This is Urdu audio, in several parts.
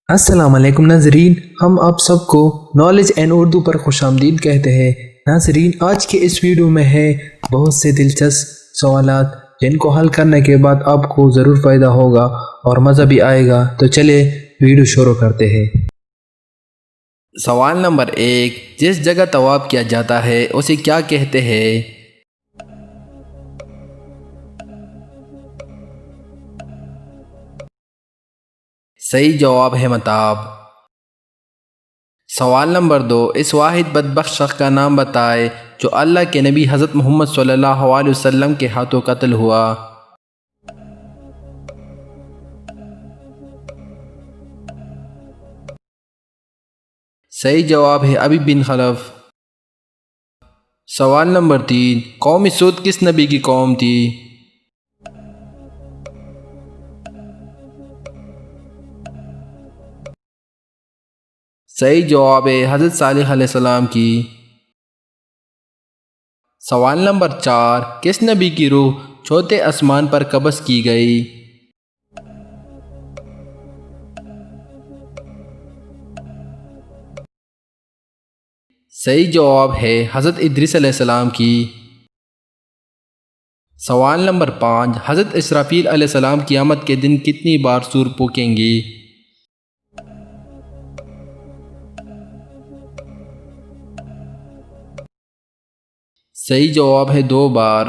السلام علیکم ناظرین، ہم آپ سب کو نالج اینڈ اردو پر خوش آمدید کہتے ہیں۔ ناظرین، آج کے اس ویڈیو میں ہے بہت سے دلچسپ سوالات جن کو حل کرنے کے بعد آپ کو ضرور فائدہ ہوگا اور مزہ بھی آئے گا۔ تو چلے ویڈیو شروع کرتے ہیں۔ سوال نمبر 1، جس جگہ طواف کیا جاتا ہے اسے کیا کہتے ہیں؟ صحیح جواب ہے متاب۔ سوال نمبر 2، اس واحد بدبخت شخص کا نام بتائے جو اللہ کے نبی حضرت محمد صلی اللہ علیہ وسلم کے ہاتھوں قتل ہوا۔ صحیح جواب ہے ابی بن خلف۔ سوال نمبر 3، قوم سود کس نبی کی قوم تھی؟ صحیح جواب ہے حضرت صالح علیہ السلام کی۔ سوال نمبر 4، کس نبی کی روح چوتھے آسمان پر قبض کی گئی؟ صحیح جواب ہے حضرت ادریس علیہ السلام کی۔ سوال نمبر 5، حضرت اسرافیل علیہ السلام قیامت کے دن کتنی بار سور پھونکیں گی؟ صحیح جواب ہے 2 بار۔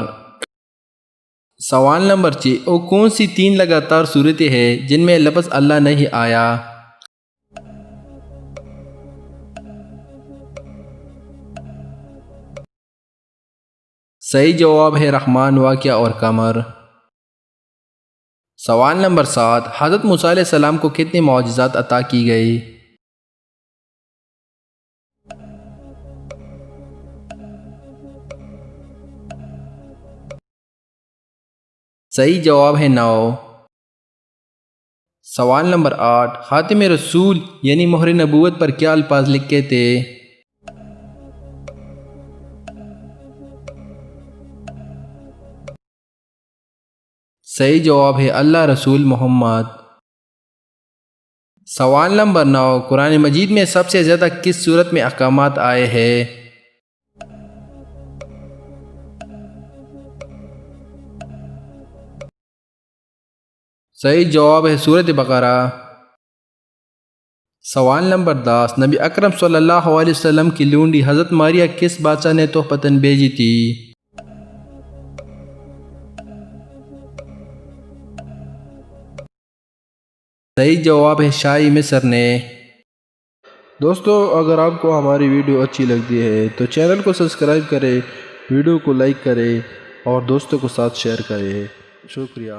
سوال نمبر 6، وہ کون سی 3 لگاتار صورتیں ہیں جن میں لفظ اللہ نہیں آیا؟ صحیح جواب ہے رحمان، واقعہ اور قمر۔ سوال نمبر 7، حضرت موسیٰ علیہ السلام کو کتنے معجزات عطا کی گئی؟ صحیح جواب ہے 9۔ سوال نمبر 8، خاتم رسول یعنی مہر نبوت پر کیا الفاظ لکھے تھے؟ صحیح جواب ہے اللہ رسول محمد۔ سوال نمبر 9، قرآن مجید میں سب سے زیادہ کس صورت میں احکامات آئے ہیں؟ صحیح جواب ہے سورۃ بقرہ۔ سوال نمبر 10، نبی اکرم صلی اللہ علیہ وسلم کی لونڈی حضرت ماریہ کس بادشاہ نے تحفتاً بھیجی تھی؟ صحیح جواب ہے شاہ مصر نے۔ دوستو، اگر آپ کو ہماری ویڈیو اچھی لگتی ہے تو چینل کو سبسکرائب کریں، ویڈیو کو لائک کریں اور دوستوں کے ساتھ شیئر کریں۔ شکریہ۔